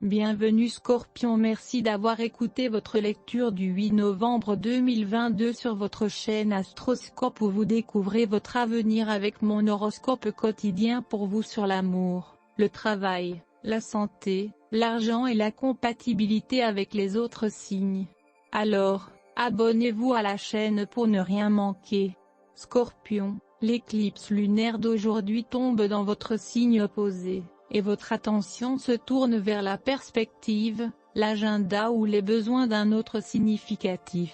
Bienvenue Scorpion, merci d'avoir écouté votre lecture du 8 novembre 2022 sur votre chaîne Astroscope où vous découvrez votre avenir avec mon horoscope quotidien pour vous sur l'amour, le travail, la santé, l'argent et la compatibilité avec les autres signes. Alors, abonnez-vous à la chaîne pour ne rien manquer. Scorpion, l'éclipse lunaire d'aujourd'hui tombe dans votre signe opposé, et votre attention se tourne vers la perspective, l'agenda ou les besoins d'un autre significatif.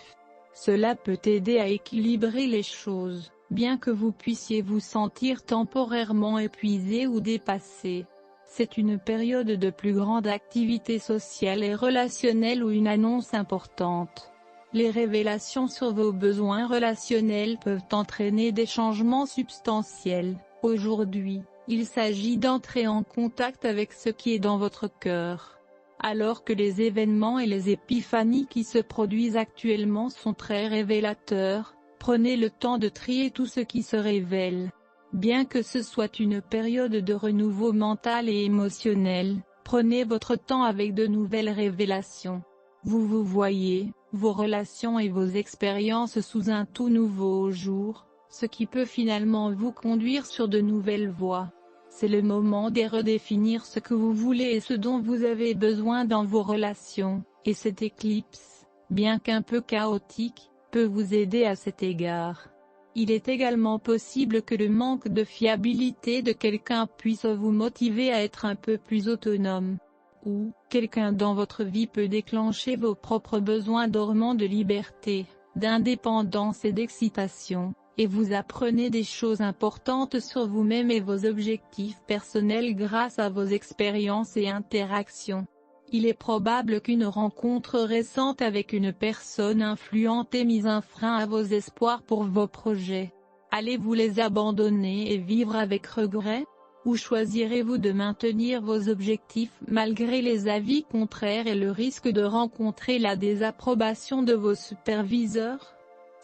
Cela peut aider à équilibrer les choses, bien que vous puissiez vous sentir temporairement épuisé ou dépassé. C'est une période de plus grande activité sociale et relationnelle ou une annonce importante. Les révélations sur vos besoins relationnels peuvent entraîner des changements substantiels. Aujourd'hui, il s'agit d'entrer en contact avec ce qui est dans votre cœur. Alors que les événements et les épiphanies qui se produisent actuellement sont très révélateurs, prenez le temps de trier tout ce qui se révèle. Bien que ce soit une période de renouveau mental et émotionnel, prenez votre temps avec de nouvelles révélations. Vous vous voyez, vos relations et vos expériences sous un tout nouveau jour, ce qui peut finalement vous conduire sur de nouvelles voies. C'est le moment de redéfinir ce que vous voulez et ce dont vous avez besoin dans vos relations, et cette éclipse, bien qu'un peu chaotique, peut vous aider à cet égard. Il est également possible que le manque de fiabilité de quelqu'un puisse vous motiver à être un peu plus autonome. Ou, quelqu'un dans votre vie peut déclencher vos propres besoins dormants de liberté, d'indépendance et d'excitation, et vous apprenez des choses importantes sur vous-même et vos objectifs personnels grâce à vos expériences et interactions. Il est probable qu'une rencontre récente avec une personne influente ait mis un frein à vos espoirs pour vos projets. Allez-vous les abandonner et vivre avec regret? Ou choisirez-vous de maintenir vos objectifs malgré les avis contraires et le risque de rencontrer la désapprobation de vos superviseurs?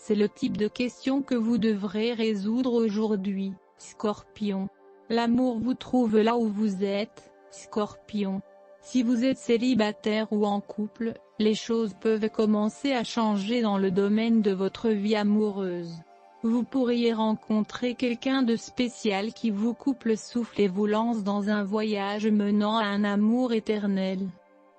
C'est le type de question que vous devrez résoudre aujourd'hui, Scorpion. L'amour vous trouve là où vous êtes, Scorpion. Si vous êtes célibataire ou en couple, les choses peuvent commencer à changer dans le domaine de votre vie amoureuse. Vous pourriez rencontrer quelqu'un de spécial qui vous coupe le souffle et vous lance dans un voyage menant à un amour éternel.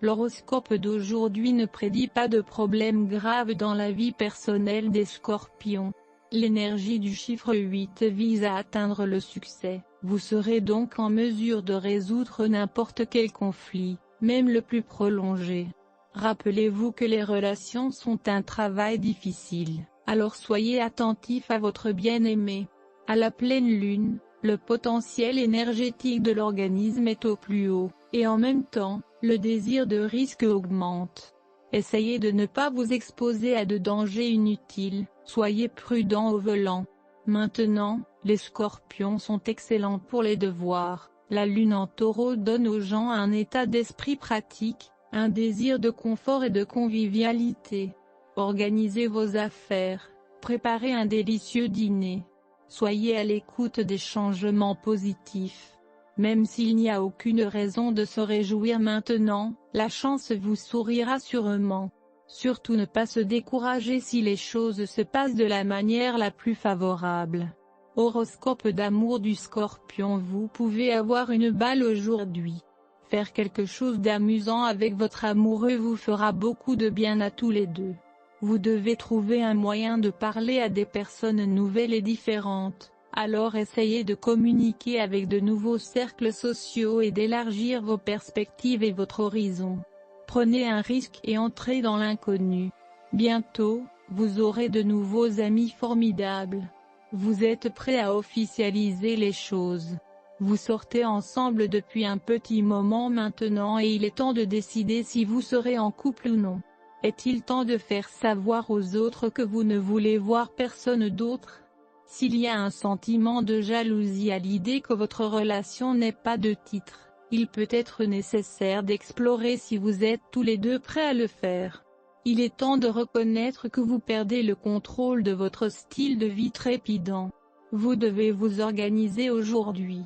L'horoscope d'aujourd'hui ne prédit pas de problèmes graves dans la vie personnelle des Scorpions. L'énergie du chiffre 8 vise à atteindre le succès, vous serez donc en mesure de résoudre n'importe quel conflit, même le plus prolongé. Rappelez-vous que les relations sont un travail difficile, alors soyez attentif à votre bien-aimé. À la pleine lune, le potentiel énergétique de l'organisme est au plus haut, et en même temps, le désir de risque augmente. Essayez de ne pas vous exposer à de dangers inutiles, soyez prudent au volant. Maintenant, les Scorpions sont excellents pour les devoirs. La lune en Taureau donne aux gens un état d'esprit pratique, un désir de confort et de convivialité. Organisez vos affaires, préparez un délicieux dîner. Soyez à l'écoute des changements positifs. Même s'il n'y a aucune raison de se réjouir maintenant, la chance vous sourira sûrement. Surtout ne pas se décourager si les choses se passent de la manière la plus favorable. Horoscope d'amour du Scorpion. Vous pouvez avoir une balle aujourd'hui. Faire quelque chose d'amusant avec votre amoureux vous fera beaucoup de bien à tous les deux. Vous devez trouver un moyen de parler à des personnes nouvelles et différentes. Alors essayez de communiquer avec de nouveaux cercles sociaux et d'élargir vos perspectives et votre horizon. Prenez un risque et entrez dans l'inconnu. Bientôt, vous aurez de nouveaux amis formidables. Vous êtes prêt à officialiser les choses. Vous sortez ensemble depuis un petit moment maintenant et il est temps de décider si vous serez en couple ou non. Est-il temps de faire savoir aux autres que vous ne voulez voir personne d'autre? S'il y a un sentiment de jalousie à l'idée que votre relation n'ait pas de titre, il peut être nécessaire d'explorer si vous êtes tous les deux prêts à le faire. Il est temps de reconnaître que vous perdez le contrôle de votre style de vie trépidant. Vous devez vous organiser aujourd'hui.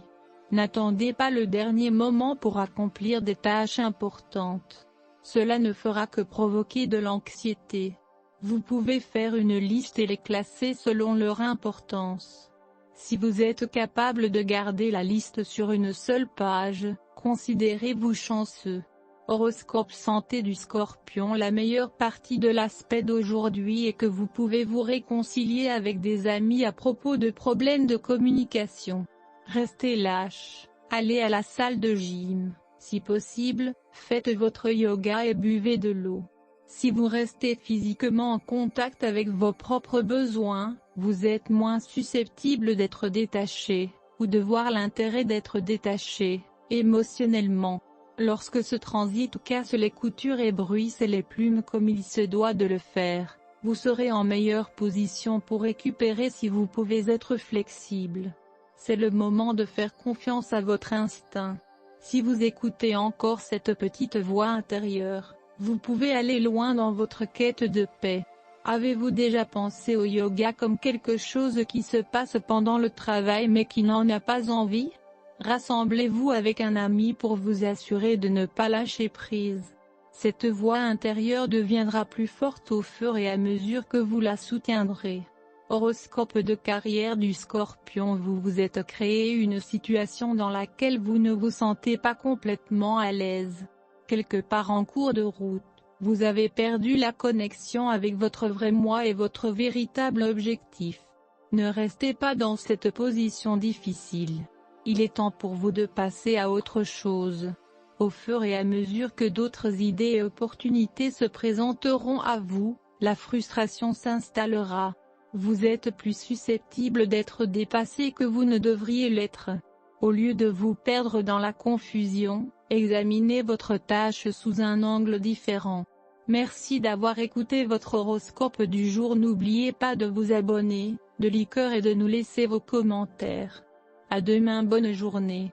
N'attendez pas le dernier moment pour accomplir des tâches importantes. Cela ne fera que provoquer de l'anxiété. Vous pouvez faire une liste et les classer selon leur importance. Si vous êtes capable de garder la liste sur une seule page, considérez-vous chanceux. Horoscope santé du Scorpion. La meilleure partie de l'aspect d'aujourd'hui est que vous pouvez vous réconcilier avec des amis à propos de problèmes de communication. Restez lâche, allez à la salle de gym, si possible, faites votre yoga et buvez de l'eau. Si vous restez physiquement en contact avec vos propres besoins, vous êtes moins susceptible d'être détaché, ou de voir l'intérêt d'être détaché, émotionnellement. Lorsque ce transit casse les coutures et bruisse les plumes comme il se doit de le faire, vous serez en meilleure position pour récupérer si vous pouvez être flexible. C'est le moment de faire confiance à votre instinct. Si vous écoutez encore cette petite voix intérieure, vous pouvez aller loin dans votre quête de paix. Avez-vous déjà pensé au yoga comme quelque chose qui se passe pendant le travail mais qui n'en a pas envie? Rassemblez-vous avec un ami pour vous assurer de ne pas lâcher prise. Cette voix intérieure deviendra plus forte au fur et à mesure que vous la soutiendrez. Horoscope de carrière du Scorpion. Vous vous êtes créé une situation dans laquelle vous ne vous sentez pas complètement à l'aise. Quelque part en cours de route, vous avez perdu la connexion avec votre vrai moi et votre véritable objectif. Ne restez pas dans cette position difficile. Il est temps pour vous de passer à autre chose. Au fur et à mesure que d'autres idées et opportunités se présenteront à vous, la frustration s'installera. Vous êtes plus susceptible d'être dépassé que vous ne devriez l'être. Au lieu de vous perdre dans la confusion, examinez votre tâche sous un angle différent. Merci d'avoir écouté votre horoscope du jour. N'oubliez pas de vous abonner, de liker et de nous laisser vos commentaires. À demain, bonne journée.